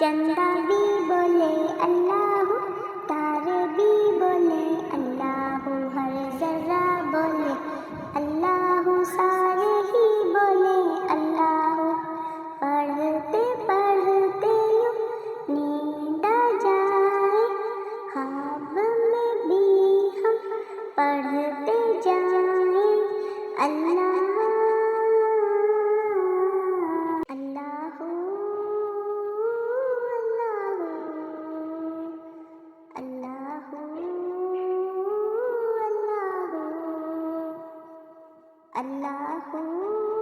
चंदा भी बोले अल्लाह, तारे भी बोले अल्लाह, हर जर्रा बोले अल्लाह, सारे ही बोले अल्लाह। पढ़ते पढ़ते यूं नींद आ जाए, ख्वाब में भी हम पढ़ते जाए अल्लाह अल्लाह अल्लाह अल्लाह अल्लाह।